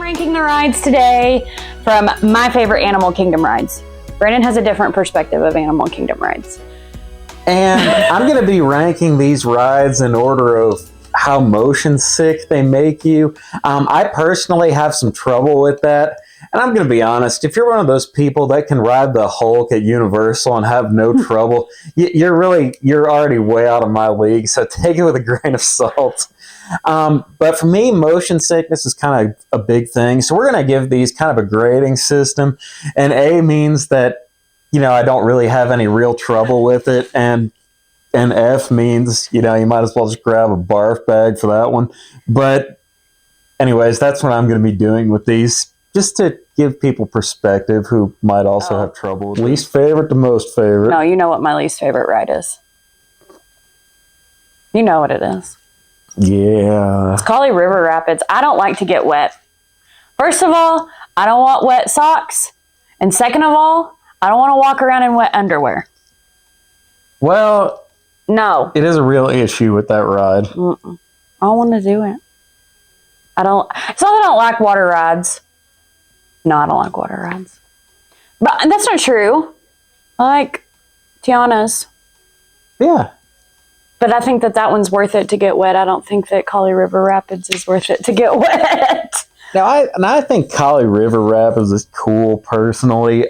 Ranking the rides today from my favorite Animal Kingdom rides. Brandon has a different perspective of Animal Kingdom rides. And I'm going to be ranking these rides in order of how motion sick they make you. I personally have some trouble with that. And I'm going to be honest, if you're one of those people that can ride the Hulk at Universal and have no trouble, you're already way out of my league. So take it with a grain of salt. But for me, motion sickness is kind of a big thing. So we're going to give these kind of a grading system. And A means that, I don't really have any real trouble with it. And F means, you might as well just grab a barf bag for that one. But anyways, that's what I'm going to be doing with these, just to give people perspective who might also have trouble with least favorite to most favorite. No, you know what my least favorite ride is. You know what it is. Yeah. It's Kali River Rapids. I don't like to get wet. First of all, I don't want wet socks. And second of all, I don't want to walk around in wet underwear. Well, no. It is a real issue with that ride. Mm-mm. I don't want to do it. It's not that I don't like water rides. No, I don't like water rides. But that's not true. I like Tiana's. Yeah. But I think that one's worth it to get wet. I don't think that Kali River Rapids is worth it to get wet. Now, I think Kali River Rapids is cool personally.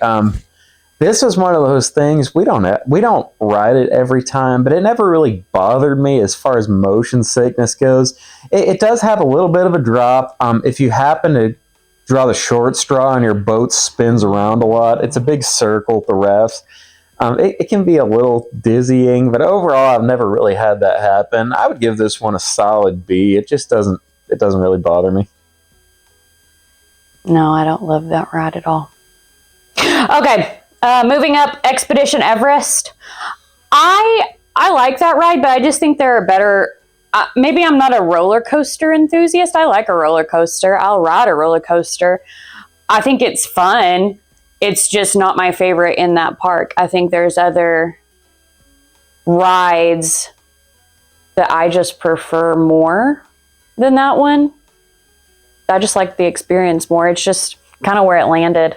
This is one of those things we don't ride it every time, but it never really bothered me as far as motion sickness goes. It does have a little bit of a drop. If you happen to draw the short straw and your boat spins around a lot, it's a big circle at the rafts. It can be a little dizzying, but overall, I've never really had that happen. I would give this one a solid B. It doesn't really bother me. No, I don't love that ride at all. Okay, moving up, Expedition Everest. I like that ride, but I just think there are better. Maybe I'm not a roller coaster enthusiast. I like a roller coaster. I'll ride a roller coaster. I think it's fun. It's just not my favorite in that park. I think there's other rides that I just prefer more than that one. I just like the experience more. It's just kind of where it landed.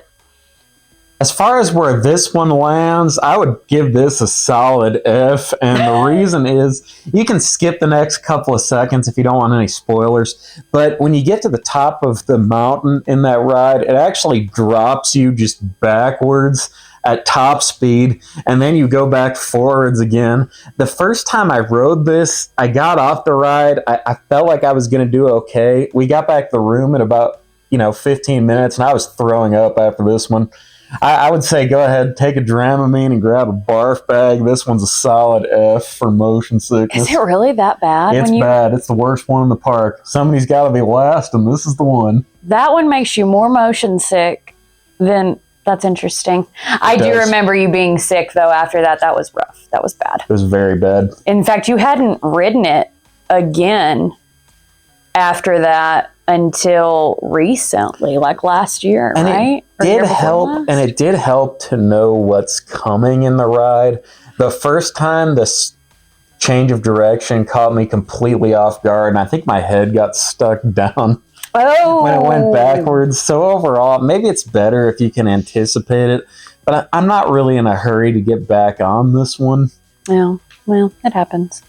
As far as where this one lands, I would give this a solid F. And the reason is you can skip the next couple of seconds if you don't want any spoilers. But when you get to the top of the mountain in that ride, it actually drops you just backwards at top speed. And then you go back forwards again. The first time I rode this, I got off the ride. I felt like I was going to do okay. We got back to the room in about 15 minutes, and I was throwing up after this one. I would say go ahead, take a Dramamine and grab a barf bag. This one's a solid F for motion sickness. Is it really that bad? It's bad. It's the worst one in the park. Somebody's got to be last, and this is the one. That one makes you more motion sick than... That's interesting. I do remember you being sick, though, after that. That was rough. That was bad. It was very bad. In fact, you hadn't ridden it again after that until recently, like last year, and right? It did help to know what's coming in the ride. The first time, this change of direction caught me completely off guard, and I think my head got stuck down when it went backwards. So overall, maybe it's better if you can anticipate it, but I'm not really in a hurry to get back on this one. Yeah, well, it happens.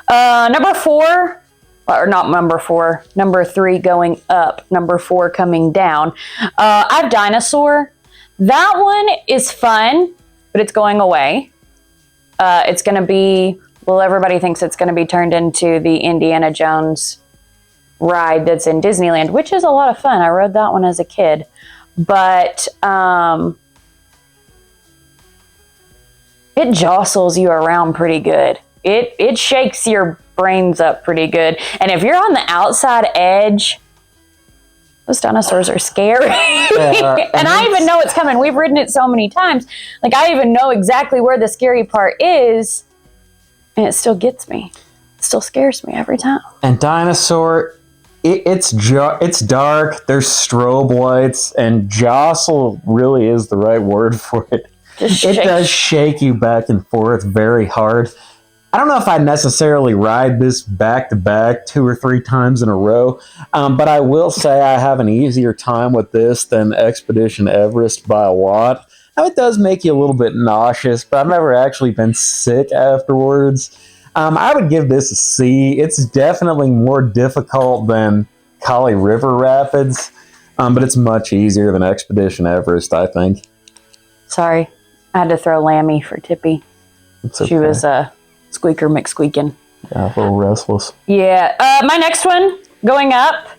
Number 4... or not number 4, number 3 going up, number 4 coming down. I have Dinosaur. That one is fun, but it's going away. It's going to be, everybody thinks it's going to be turned into the Indiana Jones ride that's in Disneyland, which is a lot of fun. I rode that one as a kid. But it jostles you around pretty good. It shakes your brains up pretty good. And if you're on the outside edge, those dinosaurs are scary. And I even know it's coming. We've ridden it so many times. Like, I even know exactly where the scary part is, and it still gets me. It still scares me every time. And Dinosaur, it's dark. There's strobe lights, and jostle really is the right word for it. It does shake you back and forth very hard. I don't know if I necessarily ride this back to back 2 or 3 times in a row, but I will say I have an easier time with this than Expedition Everest by a lot. Now, it does make you a little bit nauseous, but I've never actually been sick afterwards. I would give this a C. It's definitely more difficult than Kali River Rapids, but it's much easier than Expedition Everest, I think. Sorry, I had to throw Lammy for Tippy. It's okay. She was Squeaker McSqueakin'. Yeah, a little restless. Yeah. My next one, going up,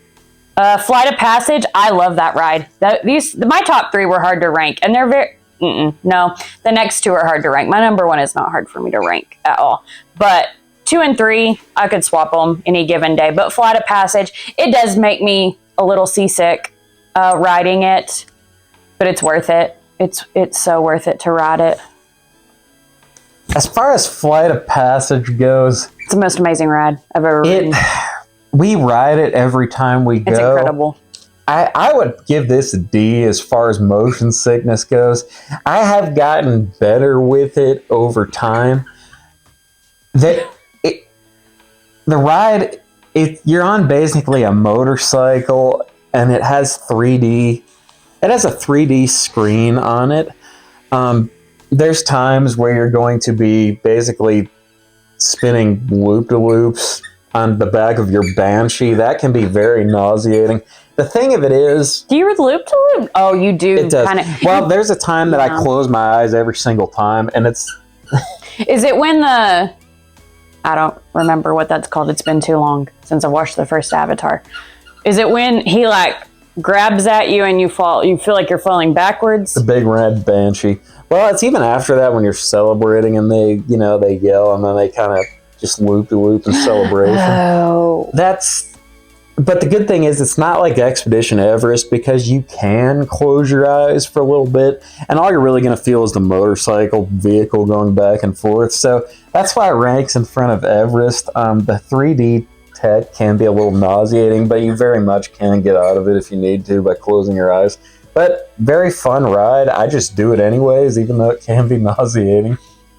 Flight of Passage. I love that ride. My top 3 were hard to rank, and they're very... no, the next 2 are hard to rank. My number 1 is not hard for me to rank at all. But 2 and 3, I could swap them any given day. But Flight of Passage, it does make me a little seasick riding it, but it's worth it. It's so worth it to ride it. As far as Flight of Passage goes, it's the most amazing ride I've ever ridden. We ride it every time we go. It's incredible. I would give this a D as far as motion sickness goes. I have gotten better with it over time. The ride, you're on basically a motorcycle, and it has 3D. It has a 3D screen on it. There's times where you're going to be basically spinning loop-de-loops on the back of your Banshee. That can be very nauseating. The thing of it is... Do you loop-to-loop? Oh, you do. It does. Well, there's a time that I close my eyes every single time, and it's... Is it when the... I don't remember what that's called. It's been too long since I watched the first Avatar. Is it when he, grabs at you and you fall? You feel like you're falling backwards? The big red Banshee. Well, it's even after that when you're celebrating and they yell and then they kind of just loop-de-loop in celebration. Oh. But the good thing is it's not like Expedition Everest because you can close your eyes for a little bit and all you're really going to feel is the motorcycle vehicle going back and forth. So that's why it ranks in front of Everest. The 3D tech can be a little nauseating, but you very much can get out of it if you need to by closing your eyes. But very fun ride. I just do it anyways, even though it can be nauseating.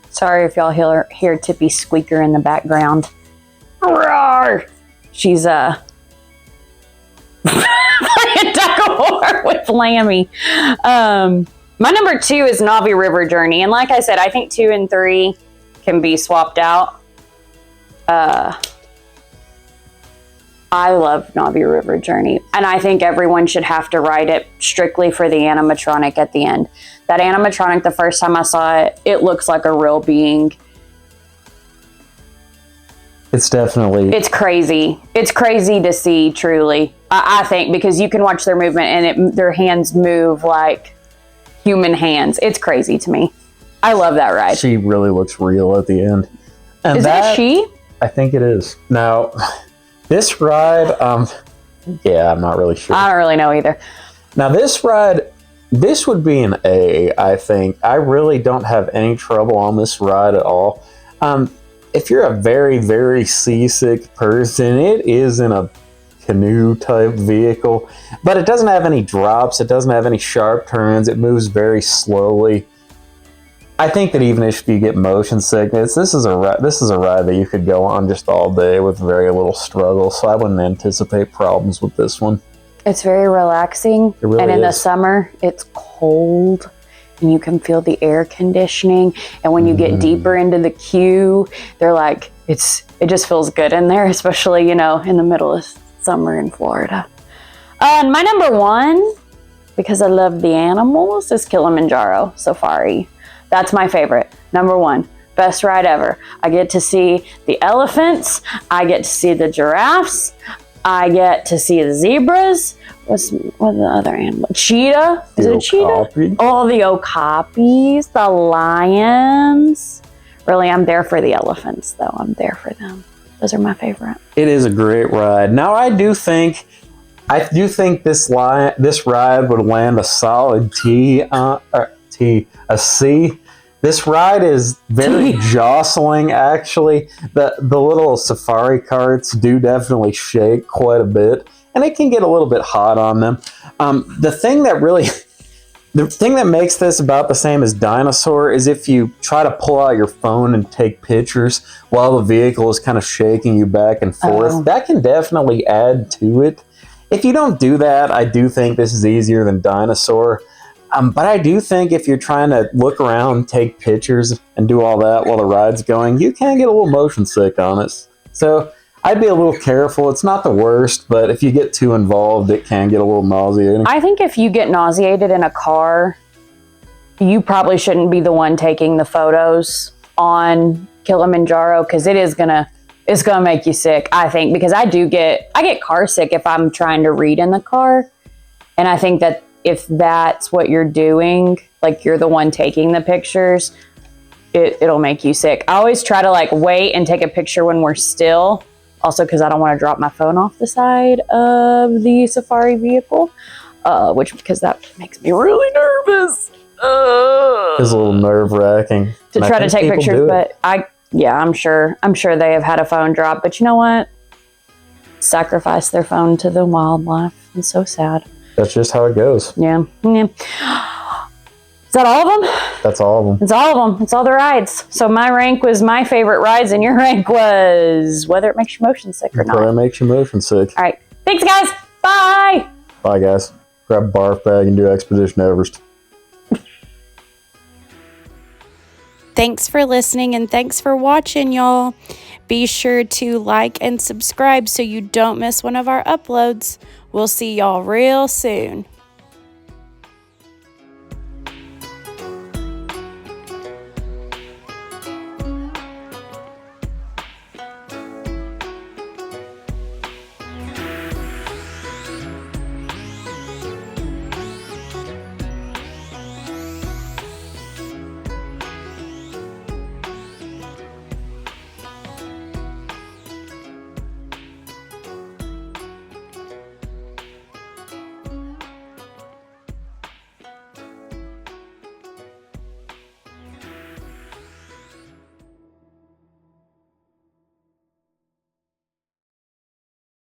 Sorry if y'all hear Tippy Squeaker in the background. Roar! She's playing tug-of-war with Lammy. My number 2 is Navi River Journey. And like I said, I think 2 and 3 can be swapped out. I love Navi River Journey. And I think everyone should have to ride it strictly for the animatronic at the end. That animatronic, the first time I saw it, it looks like a real being. It's definitely... It's crazy. It's crazy to see, truly. I think, because you can watch their movement and their hands move like human hands. It's crazy to me. I love that ride. She really looks real at the end. And is it a she? I think it is. Now, this ride, yeah, I'm not really sure. I don't really know either. Now, this ride, this would be an A, I think. I really don't have any trouble on this ride at all. If you're a very, very seasick person, it is in a canoe type vehicle, but it doesn't have any drops. It doesn't have any sharp turns. It moves very slowly. I think that even if you get motion sickness, this is a ride that you could go on just all day with very little struggle. So I wouldn't anticipate problems with this one. It's very relaxing, it really and in is. the summer, it's cold. And you can feel the air conditioning. And when you get deeper into the queue, they're like, it just feels good in there, especially, in the middle of summer in Florida. And my number 1, because I love the animals, is Kilimanjaro Safari. That's my favorite. Number 1. Best ride ever. I get to see the elephants. I get to see the giraffes. I get to see the zebras. What's the other animal? Cheetah? Is it a cheetah? Oh, the okapis, the lions. Really, I'm there for the elephants, though. I'm there for them. Those are my favorite. It is a great ride. Now, I do think this ride would land a solid a C. This ride is very jostling, actually. The little safari carts do definitely shake quite a bit, and it can get a little bit hot on them. The thing that really The thing that makes this about the same as Dinosaur is if you try to pull out your phone and take pictures while the vehicle is kind of shaking you back and forth, Oh. that can definitely add to it. If you don't do that, I do think this is easier than Dinosaur. But I do think if you're trying to look around, take pictures, and do all that while the ride's going, you can get a little motion sick on it. So I'd be a little careful. It's not the worst, but if you get too involved, it can get a little nauseating. I think if you get nauseated in a car, you probably shouldn't be the one taking the photos on Kilimanjaro, because it's gonna make you sick, I think, because I get car sick if I'm trying to read in the car. And I think that if that's what you're doing, like you're the one taking the pictures, it'll make you sick. I always try to like wait and take a picture when we're still, also because I don't want to drop my phone off the side of the safari vehicle, because that makes me really nervous. It's a little nerve-wracking To try to take pictures, but I'm sure they have had a phone drop, but you know what? Sacrifice their phone to the wildlife. It's so sad. That's just how it goes. Yeah. Is that all of them? That's all of them. It's all of them. It's all the rides. So my rank was my favorite rides, and your rank was whether it makes you motion sick or not. Whether it makes you motion sick. All right. Thanks, guys. Bye. Bye, guys. Grab a barf bag and do Expedition Everest. Thanks for listening and thanks for watching, y'all. Be sure to like and subscribe so you don't miss one of our uploads. We'll see y'all real soon.